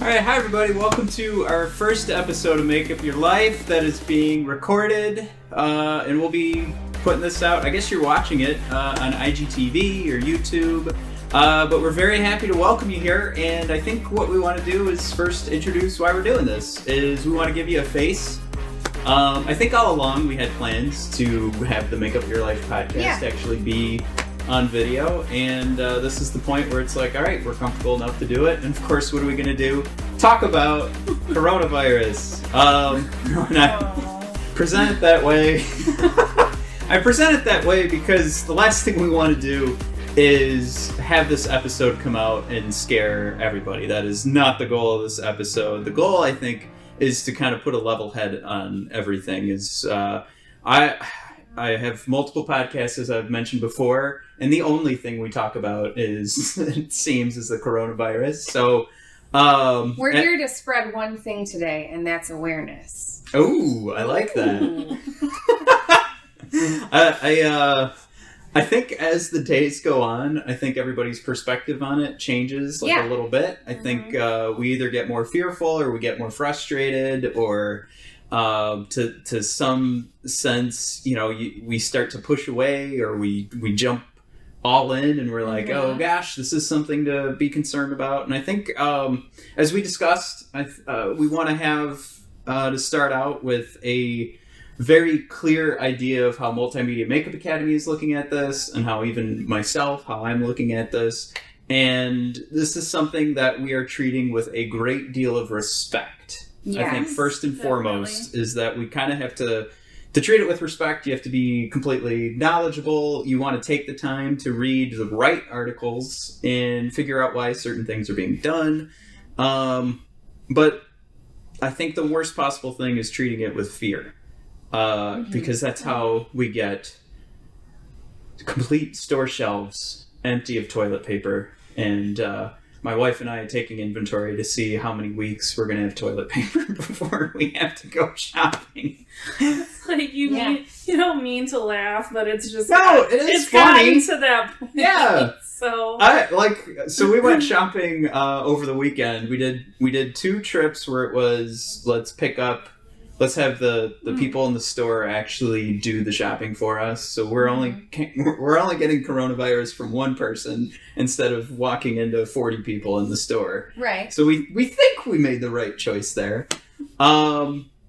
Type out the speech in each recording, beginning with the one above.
Alright, hi everybody, welcome to our first episode of Make Up Your Life that is being recorded, and we'll be putting this out, I guess you're watching it, on IGTV or YouTube, but we're very happy to welcome you here, and I think what we want to do is first introduce why we're doing this, is we want to give you a face. I think all along we had plans to have the Make Up Your Life podcast actually be on video, and this is the point where it's like, all right, we're comfortable enough to do it, and of course, what are we going to do? Talk about coronavirus. When I present it that way, I present it that way because the last thing we want to do is have this episode come out and scare everybody. That is not the goal of this episode. The goal, I think, is to kind of put a level head on everything. I have multiple podcasts, as I've mentioned before, and the only thing we talk about is, it seems, is the coronavirus. So, we're here to spread one thing today, and that's awareness. Oh, I like that. I think as the days go on, I think everybody's perspective on it changes a little bit. I think we either get more fearful or we get more frustrated, or to some sense, we start to push away, or we jump all in and we're like, oh gosh, this is something to be concerned about. And I think, as we discussed, we want to have to start out with a very clear idea of how Multimedia Makeup Academy is looking at this, and how even myself, how I'm looking at this. And this is something that we are treating with a great deal of respect. Yes, I think first and foremost is that we kind of have to treat it with respect. You have to be completely knowledgeable. You want to take the time to read the right articles and figure out why certain things are being done. But I think the worst possible thing is treating it with fear. Because that's how we get complete store shelves empty of toilet paper. And my wife and I are taking inventory to see how many weeks we're going to have toilet paper before we have to go shopping. Like, you don't mean to laugh, but it's just... No, it's funny. Gotten to that point. Yeah. So we went shopping over the weekend. We did 2 trips where it was, let's have the people in the store actually do the shopping for us. So we're only getting coronavirus from one person instead of walking into 40 people in the store. Right. So we think we made the right choice there.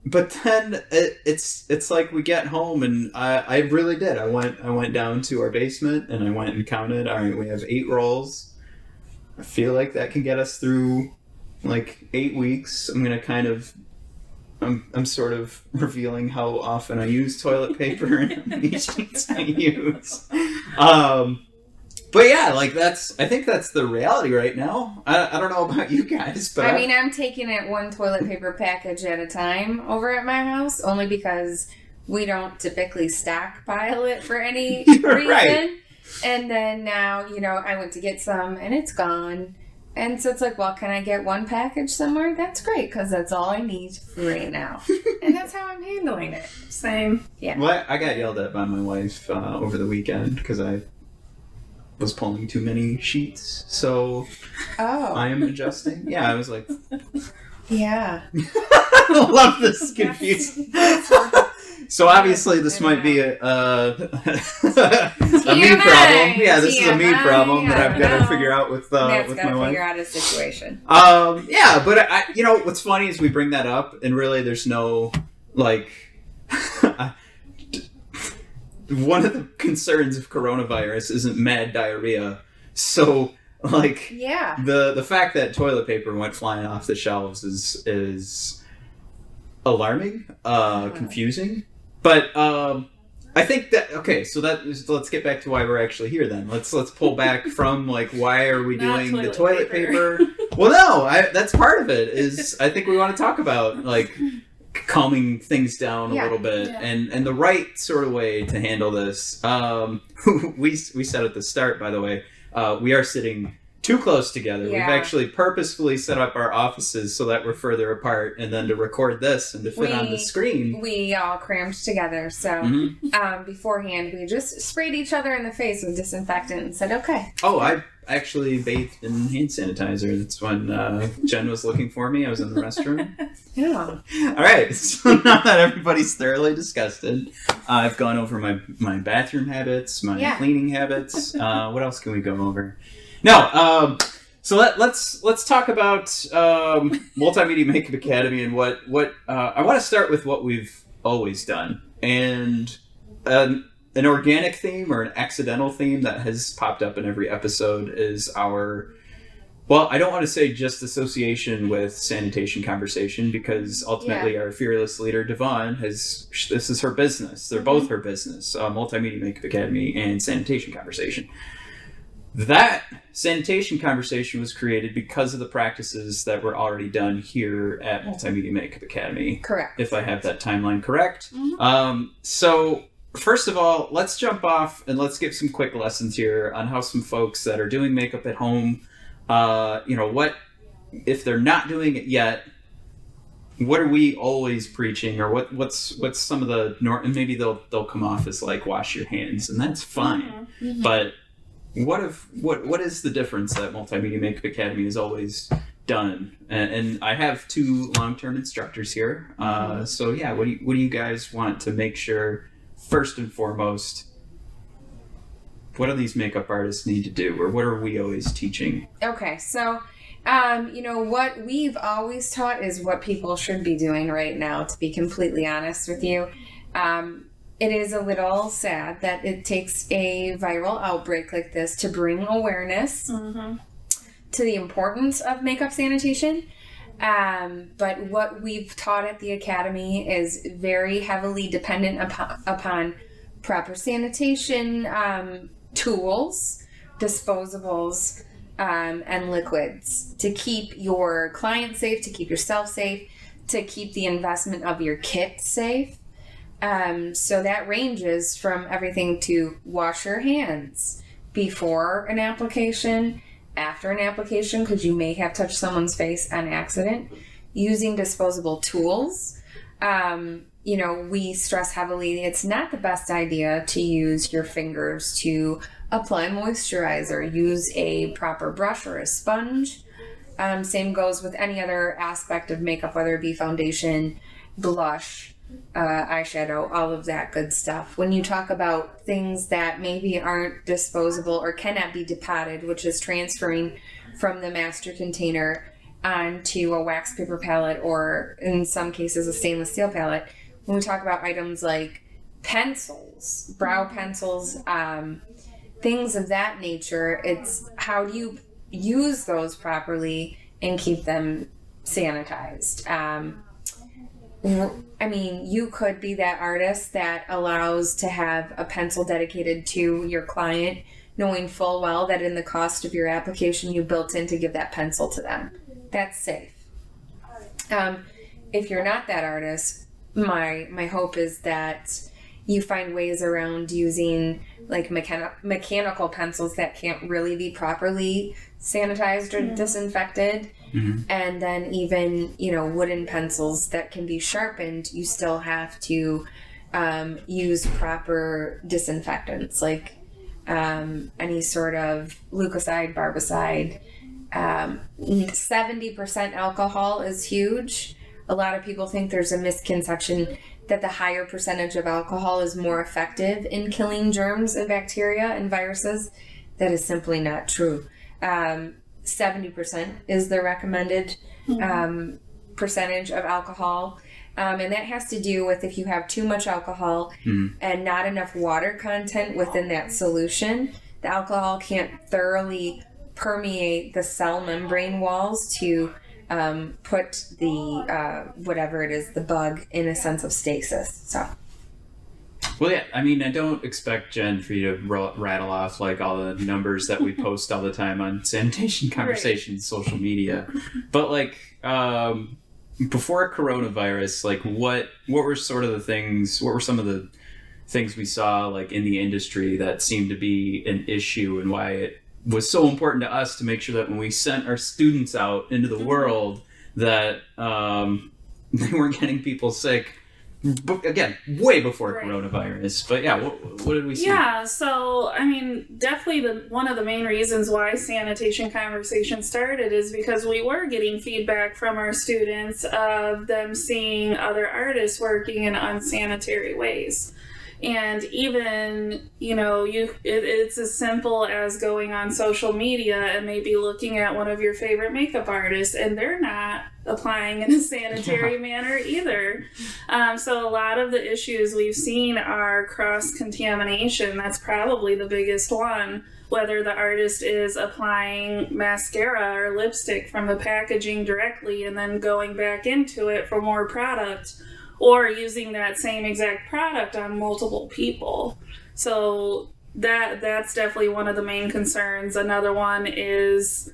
But then it's like we get home, and I really did. I went down to our basement and I went and counted. All right, we have 8 rolls. I feel like that can get us through like 8 weeks. I'm sort of revealing how often I use toilet paper and how many sheets I use. But yeah, I think that's the reality right now. I don't know about you guys, but I'm taking it one toilet paper package at a time over at my house, only because we don't typically stockpile it for any reason. Right. And then now, I went to get some and it's gone. And so it's like, well, can I get one package somewhere? That's great, because that's all I need right now. And that's how I'm handling it. same. Yeah. Well, I got yelled at by my wife over the weekend because I was pulling too many sheets. So I am adjusting. Yeah, I was like... Yeah. I love this confusion. So obviously this might be a me problem. Yeah, this is a me problem that I've got to figure out with my wife. Figure out a situation. Yeah, but what's funny is we bring that up, and really there's no one of the concerns of coronavirus isn't mad diarrhea. So the fact that toilet paper went flying off the shelves is alarming, confusing. But I think that let's get back to why we're actually here then. Let's pull back from why are we doing the toilet paper? Well, no, that's part of it. Is I think we want to talk about calming things down a little bit and the right sort of way to handle this. We said at the start, by the way, we are sitting too close together. We've actually purposefully set up our offices so that we're further apart, and then to record this and to fit on the screen. We all crammed together, so beforehand we just sprayed each other in the face with disinfectant and said, okay. Oh, actually bathed in hand sanitizer. That's when Jen was looking for me. I was in the restroom. Yeah. All right, so now that everybody's thoroughly disgusted, I've gone over my bathroom habits, my cleaning habits. What else can we go over? No, so let's talk about Multimedia Makeup Academy and what I want to start with what we've always done, and an organic theme or an accidental theme that has popped up in every episode is our, well, I don't want to say just association with Sanitation Conversation, because ultimately our fearless leader, Devon, this is her business. They're both her business, Multimedia Makeup Academy and Sanitation Conversation. That Sanitation Conversation was created because of the practices that were already done here at Multimedia Makeup Academy. Correct. If I have that timeline correct. So first of all, let's jump off and let's give some quick lessons here on how some folks that are doing makeup at home, what, if they're not doing it yet, what are we always preaching, or what's some of the and maybe they'll come off as like wash your hands, and that's fine. But what is the difference that Multimedia Makeup Academy has always done? And I have two long-term instructors here. So yeah, what do you guys want to make sure, first and foremost, what do these makeup artists need to do, or what are we always teaching? Okay, so what we've always taught is what people should be doing right now, to be completely honest with you. It is a little sad that it takes a viral outbreak like this to bring awareness to the importance of makeup sanitation. But what we've taught at the Academy is very heavily dependent upon proper sanitation tools, disposables, and liquids to keep your client safe, to keep yourself safe, to keep the investment of your kit safe. So that ranges from everything to wash your hands before an application, after an application, because you may have touched someone's face on accident, using disposable tools. We stress heavily, it's not the best idea to use your fingers to apply moisturizer. Use a proper brush or a sponge. Same goes with any other aspect of makeup, whether it be foundation, blush, eyeshadow, all of that good stuff. When you talk about things that maybe aren't disposable or cannot be depotted, which is transferring from the master container onto a wax paper palette, or in some cases a stainless steel palette, when we talk about items like pencils, brow pencils, things of that nature, it's how do you use those properly and keep them sanitized. You could be that artist that allows to have a pencil dedicated to your client, knowing full well that in the cost of your application you built in to give that pencil to them. That's safe. If you're not that artist, my hope is that you find ways around using like mechanical pencils that can't really be properly sanitized or disinfected. And then even, wooden pencils that can be sharpened, you still have to use proper disinfectants, like any sort of Leukocyde, Barbicide. 70% alcohol is huge. A lot of people think there's a misconception that the higher percentage of alcohol is more effective in killing germs and bacteria and viruses. That is simply not true. 70% is the recommended percentage of alcohol. And that has to do with if you have too much alcohol and not enough water content within that solution, the alcohol can't thoroughly permeate the cell membrane walls to put the, whatever it is, the bug in a sense of stasis. So. Well, yeah, I don't expect Jen for you to rattle off like all the numbers that we post all the time on Sanitation Conversations, social media. But like, before coronavirus, like what were some of the things we saw like in the industry that seemed to be an issue, and why it was so important to us to make sure that when we sent our students out into the world that they weren't getting people sick again, way before Right. coronavirus. But yeah, what did we see? Yeah, so I mean, definitely one of the main reasons why Sanitation Conversation started is because we were getting feedback from our students of them seeing other artists working in unsanitary ways. And even, it's as simple as going on social media and maybe looking at one of your favorite makeup artists, and they're not applying in a sanitary manner either. So a lot of the issues we've seen are cross-contamination. That's probably the biggest one. Whether the artist is applying mascara or lipstick from the packaging directly and then going back into it for more product, or using that same exact product on multiple people. So that's definitely one of the main concerns. Another one is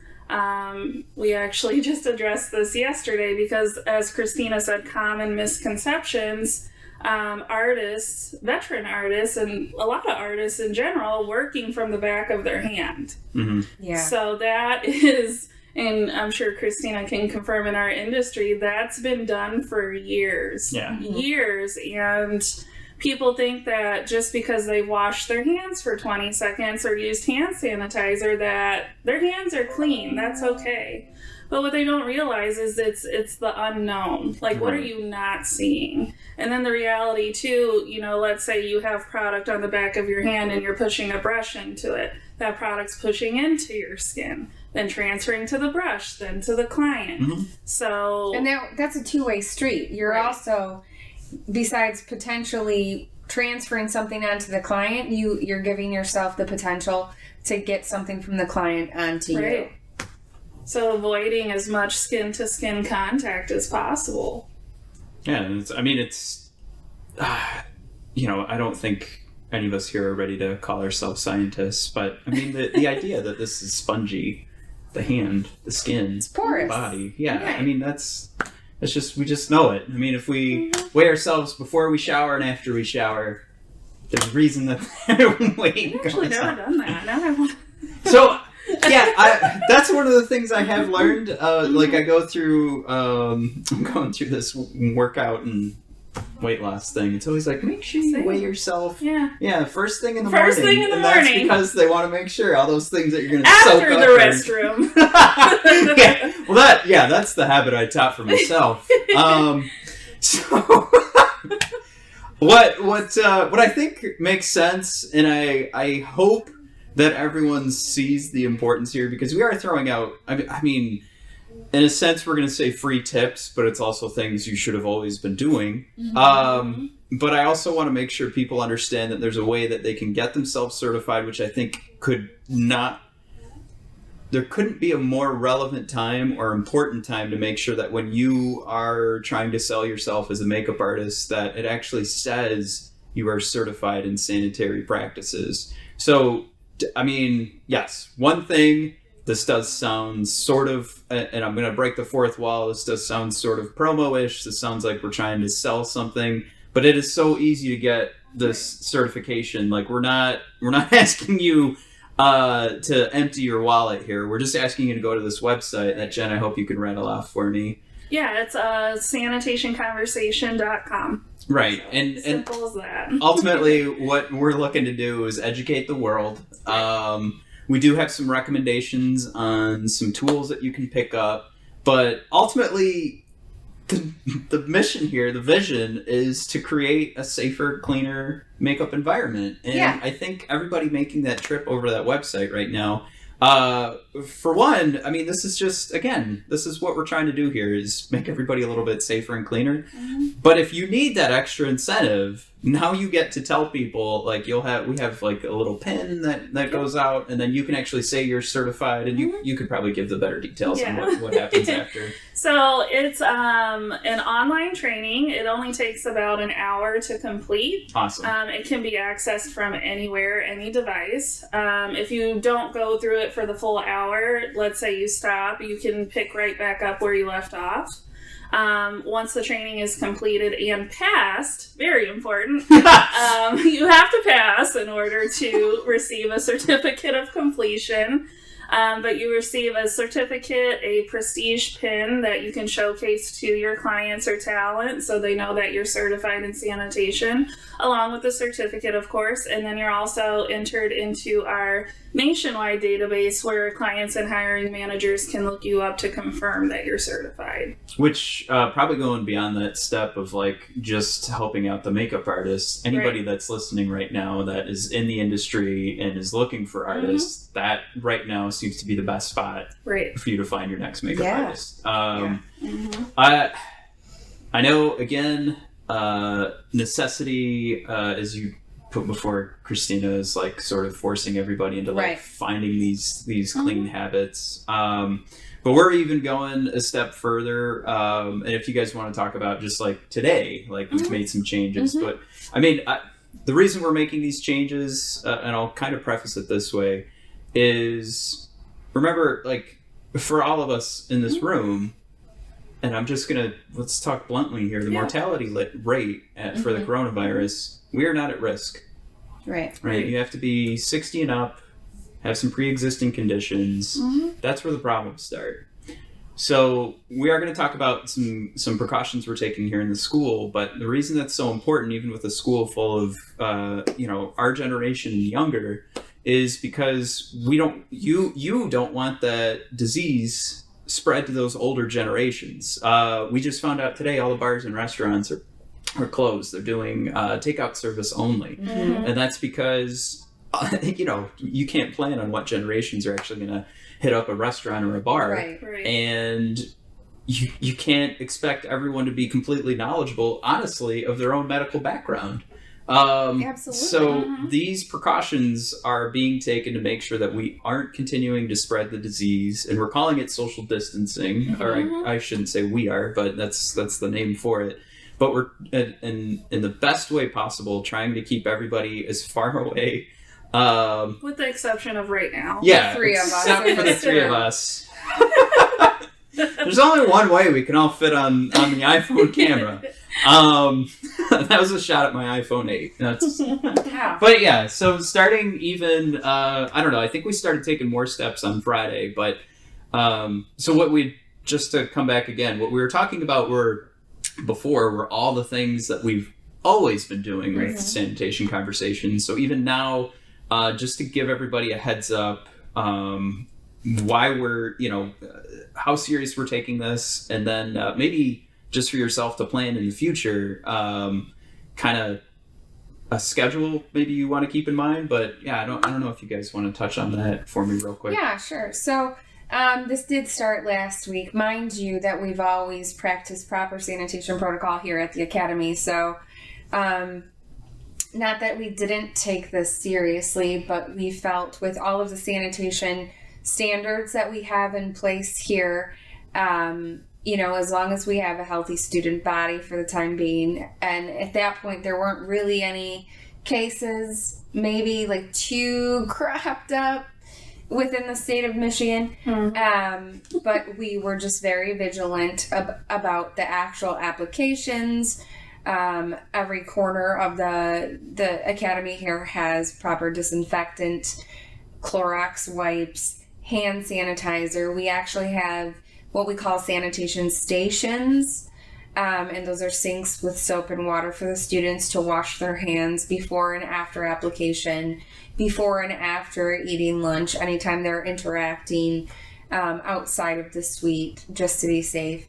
we actually just addressed this yesterday because, as Christina said, common misconceptions, artists, veteran artists, and a lot of artists in general working from the back of their hand. Mm-hmm. Yeah. So that is... And I'm sure Christina can confirm in our industry, that's been done for years. Yeah. Years. And people think that just because they washed their hands for 20 seconds or used hand sanitizer, that their hands are clean. That's okay. But what they don't realize is it's the unknown. Like, what are you not seeing? And then the reality, too, let's say you have product on the back of your hand and you're pushing a brush into it. That product's pushing into your skin, then transferring to the brush, then to the client. Mm-hmm. So... And that's a two-way street. You're Right. also, besides potentially transferring something onto the client, you're giving yourself the potential to get something from the client onto you. Right. So avoiding as much skin-to-skin contact as possible. Yeah, I don't think any of us here are ready to call ourselves scientists, but I mean, the idea that this is spongy, the hand, the skin, It's porous. the body. Yeah, Yeah. I mean, we just know it. I mean, if we weigh ourselves before we shower and after we shower, there's a reason that weight I've actually goes never up. done that. Now I want... So, yeah, that's one of the things I have learned. Like, I go through, I'm going through this workout and weight loss thing. It's always like, make sure you weigh yourself. Yeah. Yeah, first thing in the First morning. thing in the and that's morning. because they want to make sure all those things that you're going to soak After up the are- restroom. Yeah, well, that's the habit I taught for myself. So what I think makes sense, and I hope that everyone sees the importance here, because we are throwing out, I mean, in a sense, we're going to say free tips, but it's also things you should have always been doing. But I also want to make sure people understand that there's a way that they can get themselves certified, which I think there couldn't be a more relevant time or important time to make sure that when you are trying to sell yourself as a makeup artist, that it actually says you are certified in sanitary practices. So, I mean, yes, one thing, this does sound sort of, and I'm going to break the fourth wall, this does sound sort of promo-ish, this sounds like we're trying to sell something, but it is so easy to get this certification. Like, we're not asking you to empty your wallet here. We're just asking you to go to this website that, Jen, I hope you can rattle off for me. Yeah, it's sanitationconversation.com. Right, and Simple as that. ultimately what we're looking to do is educate the world. We do have some recommendations on some tools that you can pick up, but ultimately the mission here, the vision, is to create a safer, cleaner makeup environment. And Yeah. I think everybody making that trip over to that website right now, for one, I mean, this is just, again, this is what we're trying to do here, is make everybody a little bit safer and cleaner. But if you need that extra incentive, now you get to tell people, like, we have like a little pin that goes out, and then you can actually say you're certified, and you could probably give the better details on what happens after. So it's an online training. It only takes about an hour to complete. Awesome. It can be accessed from anywhere, any device. If you don't go through it for the full hour, let's say you stop, you can pick right back up where you left off. Once the training is completed and passed, very important, you have to pass in order to receive a certificate of completion. But you receive a certificate, a prestige pin that you can showcase to your clients or talent so they know that you're certified in sanitation, along with the certificate, of course. And then you're also entered into our nationwide database where clients and hiring managers can look you up to confirm that you're certified. Which probably going beyond that step of like just helping out the makeup artists. Anybody that's listening right now that is in the industry and is looking for artists, that right now seems to be the best spot for you to find your next makeup artist. I know, again, necessity, as you put before Christina, is like sort of forcing everybody into like finding these clean habits. But we're even going a step further. And if you guys want to talk about just like today, like we've made some changes, but I mean, the reason we're making these changes, and I'll kind of preface it this way, is remember, like, for all of us in this room, and I'm just going to, let's talk bluntly here, the mortality rate for the coronavirus, we are not at risk. Right. You have to be 60 and up, have some pre-existing conditions. That's where the problems start. So we are going to talk about some precautions we're taking here in the school, but the reason that's so important, even with a school full of, our generation and younger, is because you don't want that disease spread to those older generations. We just found out today all the bars and restaurants are closed. They're doing takeout service only. And that's because, you can't plan on what generations are actually going to hit up a restaurant or a bar. And you can't expect everyone to be completely knowledgeable, honestly, of their own medical background. Absolutely. So these precautions are being taken to make sure that we aren't continuing to spread the disease, and we're calling it social distancing. Or I shouldn't say we are, but that's the name for it. But we're in the best way possible trying to keep everybody as far away. With the exception of right now. The three of us. Except for the three of us. There's only one way we can all fit on the iPhone camera. That was a shot at my iPhone 8. But yeah, so starting even, I don't know, I think we started taking more steps on Friday, but so just to come back again, what we were talking about were all the things that we've always been doing with sanitation conversations. So even now, just to give everybody a heads up, why we're, how serious we're taking this, and then maybe just for yourself to plan in the future, kind of a schedule maybe you want to keep in mind. But yeah, I don't know if you guys want to touch on that for me real quick. Yeah, sure. So this did start last week. Mind you that we've always practiced proper sanitation protocol here at the Academy. So not that we didn't take this seriously, but we felt with all of the sanitation standards that we have in place here, as long as we have a healthy student body for the time being. And at that point, there weren't really any cases, maybe like too cropped up within the state of Michigan. But we were just very vigilant about the actual applications. Every corner of the Academy here has proper disinfectant, Clorox wipes, hand sanitizer. We actually have what we call sanitation stations, and those are sinks with soap and water for the students to wash their hands before and after application, before and after eating lunch, anytime they're interacting outside of the suite, just to be safe.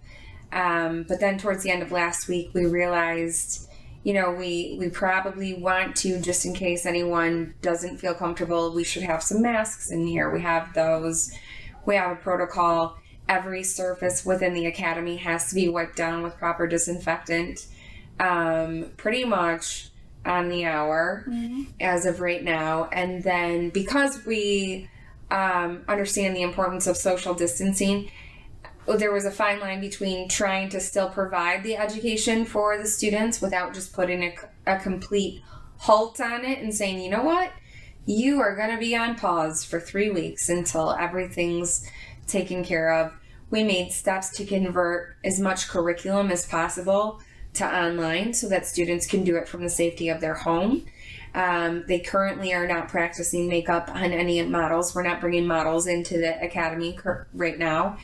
But then towards the end of last week, we realized, we probably want to, just in case anyone doesn't feel comfortable, we should have some masks in here. We have those. We have a protocol. Every surface within the Academy has to be wiped down with proper disinfectant, pretty much on the hour as of right now. And then because we understand the importance of social distancing, there was a fine line between trying to still provide the education for the students without just putting a complete halt on it and saying, you know what, you are going to be on pause for 3 weeks until everything's taken care of. We made steps to convert as much curriculum as possible to online so that students can do it from the safety of their home. They currently are not practicing makeup on any models. We're not bringing models into the academy right now.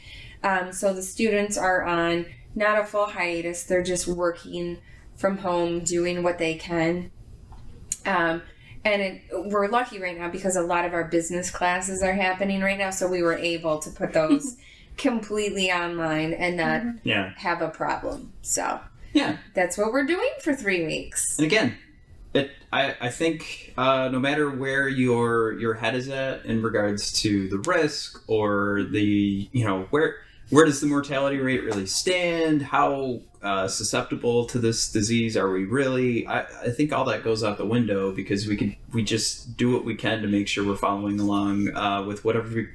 So the students are on not a full hiatus. They're just working from home, doing what they can. We're lucky right now because a lot of our business classes are happening right now. So we were able to put those completely online and not have a problem. So that's what we're doing for 3 weeks. And again, I think no matter where your head is at in regards to the risk or the, where does the mortality rate really stand? How susceptible to this disease are we really? I think all that goes out the window because we just do what we can to make sure we're following along with whatever.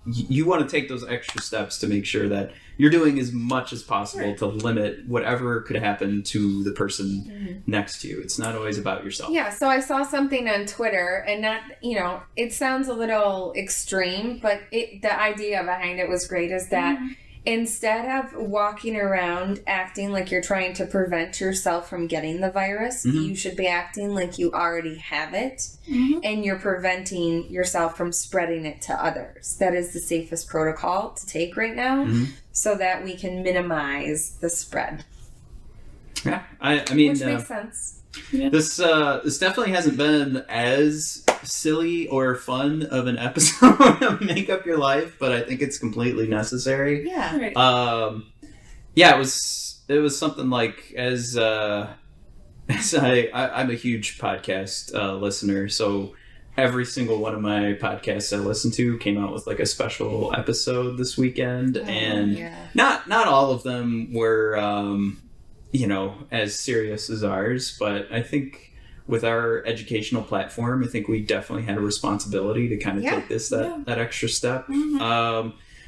You want to take those extra steps to make sure that you're doing as much as possible to limit whatever could happen to the person next to you. It's not always about yourself. Yeah, so I saw something on Twitter, and not, it sounds a little extreme, but the idea behind it was great, is that instead of walking around acting like you're trying to prevent yourself from getting the virus, you should be acting like you already have it, and you're preventing yourself from spreading it to others. That is the safest protocol to take right now, so that we can minimize the spread. Yeah, I mean, which makes sense. Yeah. This definitely hasn't been as silly or fun of an episode of Make Up Your Life, but I think it's completely necessary. Yeah. Right. It was something like as I'm a huge podcast listener, so every single one of my podcasts I listen to came out with like a special episode this weekend, and not all of them were as serious as ours, but I think with our educational platform, I think we definitely had a responsibility to kind of take that extra step.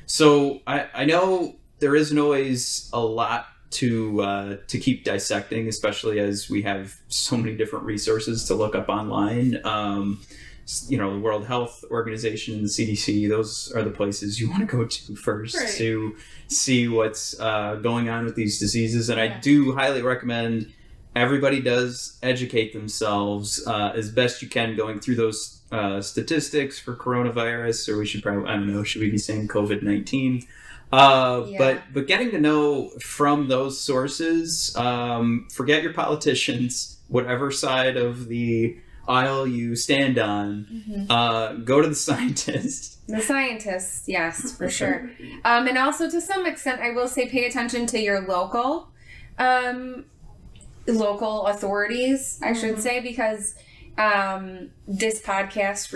So I know there isn't always a lot to keep dissecting, especially as we have so many different resources to look up online. The World Health Organization and the CDC, those are the places you want to go to first to see what's going on with these diseases. And I do highly recommend everybody does educate themselves as best you can going through those statistics for coronavirus, or we should probably, I don't know, should we be saying COVID-19? But getting to know from those sources, forget your politicians, whatever side of the aisle you stand on, go to the scientists. The scientists, yes, for sure. And also, to some extent, I will say pay attention to your local authorities, I should say, because this podcast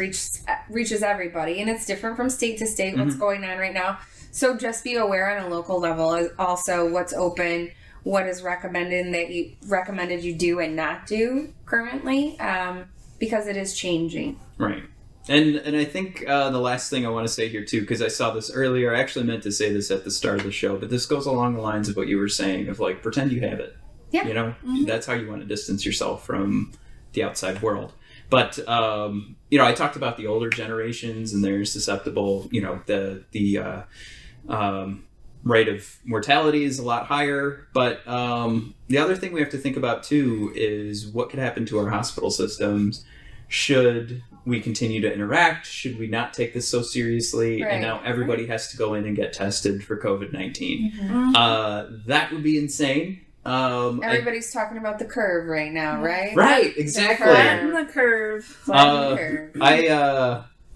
reaches everybody, and it's different from state to state what's going on right now. So just be aware on a local level is also what's open, what is recommended you do and not do currently, because it is changing. Right. And I think the last thing I want to say here too, because I saw this earlier, I actually meant to say this at the start of the show, but this goes along the lines of what you were saying of like, pretend you have it. Yeah. That's how you want to distance yourself from the outside world. But, I talked about the older generations and they're susceptible, the rate of mortality is a lot higher. But the other thing we have to think about too is what could happen to our hospital systems should we continue to interact, should we not take this so seriously, and now everybody has to go in and get tested for COVID-19. That would be insane. Everybody's talking about the curve right now, right? Right, exactly. Flatten the curve.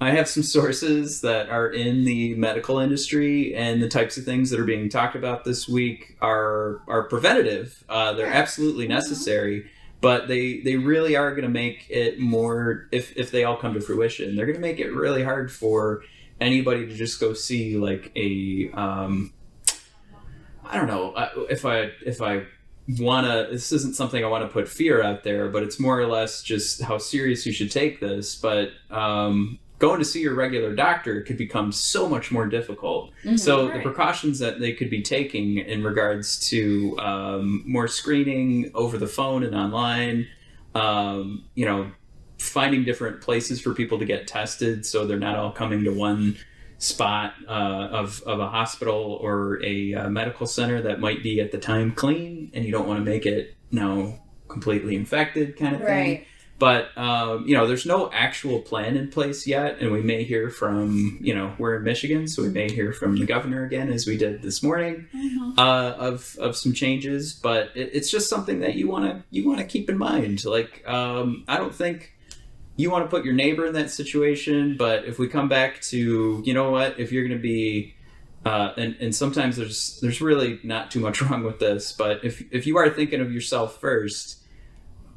I have some sources that are in the medical industry, and the types of things that are being talked about this week are preventative. They're absolutely necessary, but they really are going to make it more, if they all come to fruition, they're going to make it really hard for anybody to just go see like a, I don't know, if I want to, this isn't something I want to put fear out there, but it's more or less just how serious you should take this. But going to see your regular doctor could become so much more difficult. So the precautions that they could be taking in regards to more screening over the phone and online, finding different places for people to get tested so they're not all coming to one spot of a hospital or a medical center that might be at the time clean, and you don't want to make it completely infected kind of thing. But, there's no actual plan in place yet. And we may hear from, we're in Michigan, so we may hear from the governor again, as we did this morning, of some changes. But it's just something that you want to keep in mind. Like, I don't think you want to put your neighbor in that situation. But if we come back to, if you're going to be, and sometimes there's really not too much wrong with this. But if you are thinking of yourself first,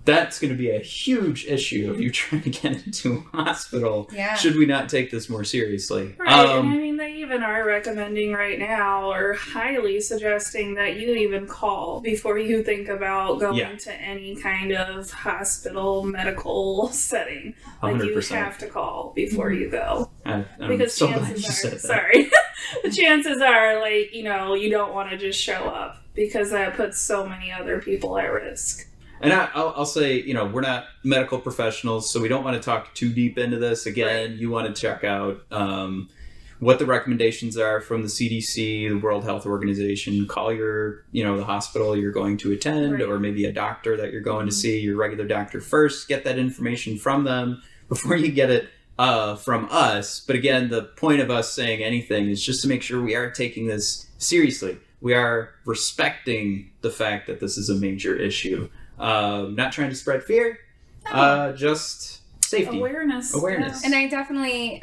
that's going to be a huge issue if you're trying to get into a hospital. Yeah. Should we not take this more seriously? Right, and I mean, they even are recommending right now, or highly suggesting that you even call before you think about going to any kind of hospital medical setting. Like 100%. you have to call before you go. I'm Because so glad you chances said are, that. sorry, the chances are, like, you don't want to just show up because that puts so many other people at risk. And I'll say, we're not medical professionals, so we don't want to talk too deep into this. Again, Right. You want to check out what the recommendations are from the CDC, the World Health Organization. Call your, the hospital you're going to attend, Right. or maybe a doctor that you're going to see, your regular doctor first. Get that information from them before you get it from us. But again, the point of us saying anything is just to make sure we are taking this seriously. We are respecting the fact that this is a major issue. Not trying to spread fear, just safety. Awareness. Awareness. And I definitely,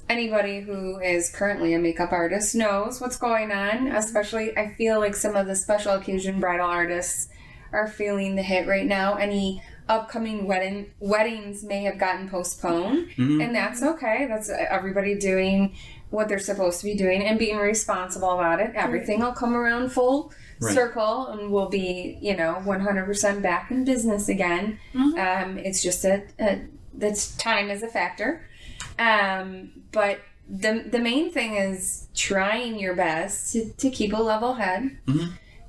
anybody who is currently a makeup artist knows what's going on. Especially, I feel like some of the special occasion bridal artists are feeling the hit right now. Any upcoming weddings may have gotten postponed, and that's okay. That's everybody doing what they're supposed to be doing and being responsible about it. Everything will come around full circle, and we'll be, 100% back in business again. It's just that time is a factor. But the main thing is trying your best to keep a level head.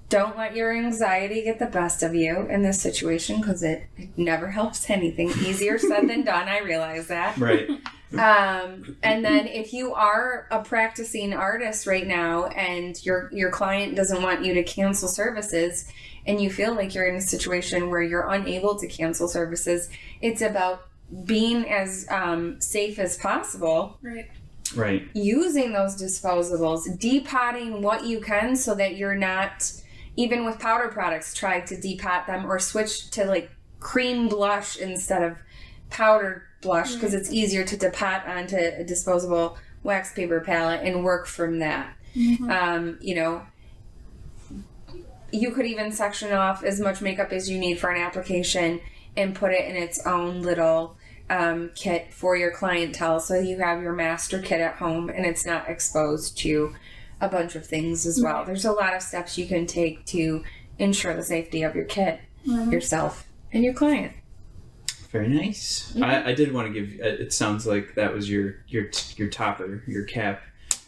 Don't let your anxiety get the best of you in this situation, because it never helps anything. Easier said than done. I realize that. Right. And then if you are a practicing artist right now and your client doesn't want you to cancel services, and you feel like you're in a situation where you're unable to cancel services, it's about being as safe as possible. Right. Using those disposables, depotting what you can so that you're not, even with powder products, try to depot them or switch to like cream blush instead of powdered blush, because it's easier to depot onto a disposable wax paper palette and work from that. You could even section off as much makeup as you need for an application and put it in its own little kit for your clientele, so you have your master kit at home and it's not exposed to a bunch of things as well. There's a lot of steps you can take to ensure the safety of your kit, yourself, and your client. Very nice. I did want to give. It sounds like that was your topper, your cap.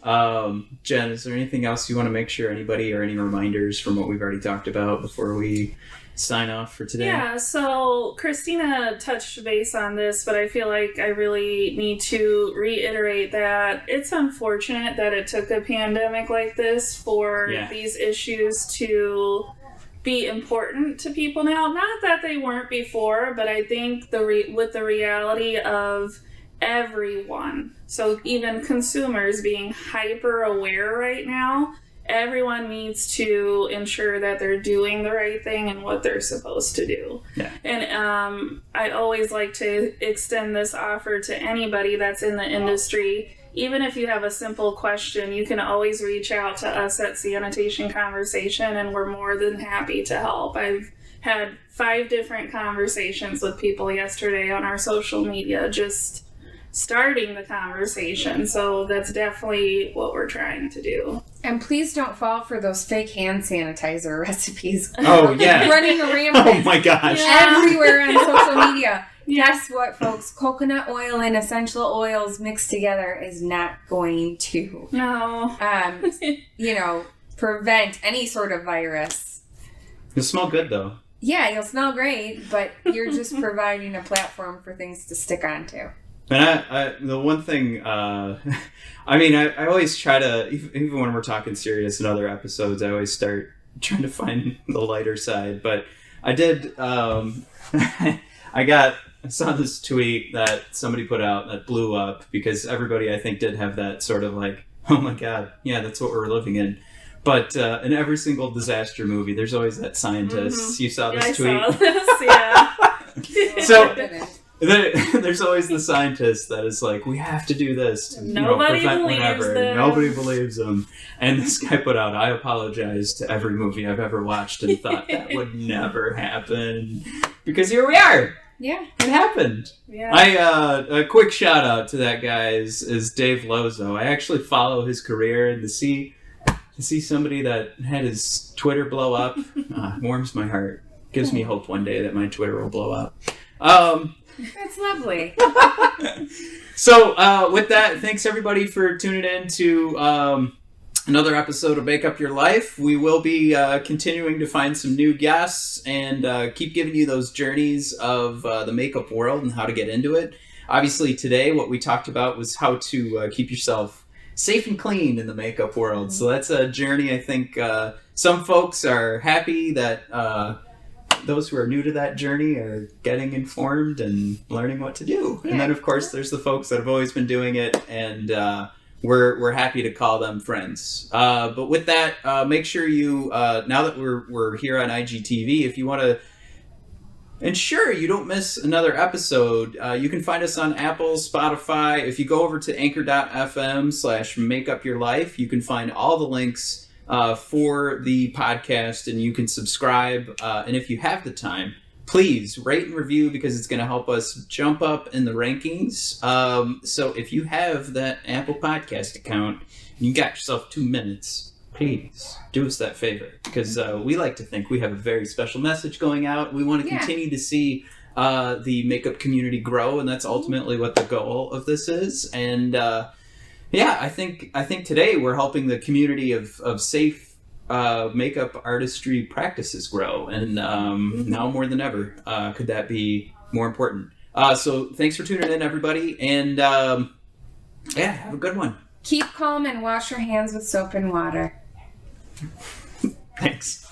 Jen, is there anything else you want to make sure anybody, or any reminders from what we've already talked about before we sign off for today? Yeah, so Christina touched base on this, but I feel like I really need to reiterate that it's unfortunate that it took a pandemic like this for these issues to be important to people now. Not that they weren't before, but I think with the reality of everyone, so even consumers being hyper aware right now, everyone needs to ensure that they're doing the right thing and what they're supposed to do. Yeah. And I always like to extend this offer to anybody that's in the industry. Even if you have a simple question, you can always reach out to us at Sanitation Conversation, and we're more than happy to help. I've had 5 different conversations with people yesterday on our social media, just starting the conversation. So that's definitely what we're trying to do. And please don't fall for those fake hand sanitizer recipes. Oh, yeah. Running rampant Oh, my gosh. everywhere on social media. Guess what, folks? Coconut oil and essential oils mixed together is not going to, prevent any sort of virus. You'll smell good, though. Yeah, you'll smell great, but you're just providing a platform for things to stick onto. And the one thing, I always try to, even when we're talking serious in other episodes, I always start trying to find the lighter side. But I did, I saw this tweet that somebody put out that blew up because everybody, I think, did have that sort of like, oh my God, yeah, that's what we're living in. But in every single disaster movie, there's always that scientist. Mm-hmm. You saw this I tweet? saw this, yeah. So there's always the scientist that is like, we have to do this to Nobody prevent believes whatever. them. Nobody believes them. And this guy put out, I apologize to every movie I've ever watched and thought that would never happen. Because here we are. Yeah. It happened. Yeah. A quick shout out to that guy is Dave Lozo. I actually follow his career, and to see somebody that had his Twitter blow up warms my heart. Gives me hope one day that my Twitter will blow up. That's lovely. So with that, thanks everybody for tuning in to another episode of Make Up Your Life. We will be continuing to find some new guests and keep giving you those journeys of the makeup world and how to get into it. Obviously today what we talked about was how to keep yourself safe and clean in the makeup world. So that's a journey I think some folks are happy that those who are new to that journey are getting informed and learning what to do. Yeah. And then of course there's the folks that have always been doing it, and we're happy to call them friends. But with that, make sure you now that we're here on IGTV, if you want to ensure you don't miss another episode, you can find us on Apple, Spotify. If you go over to anchor.fm/makeupyourlife, you can find all the links for the podcast, and you can subscribe. And if you have the time, please rate and review, because it's going to help us jump up in the rankings. So if you have that Apple Podcast account and you got yourself 2 minutes, please do us that favor, because we like to think we have a very special message going out. We want to continue to see the makeup community grow, and that's ultimately what the goal of this is. And I think today we're helping the community of safe makeup artistry practices grow, and now more than ever could that be more important. So thanks for tuning in, everybody, and have a good one. Keep calm and wash your hands with soap and water. Thanks.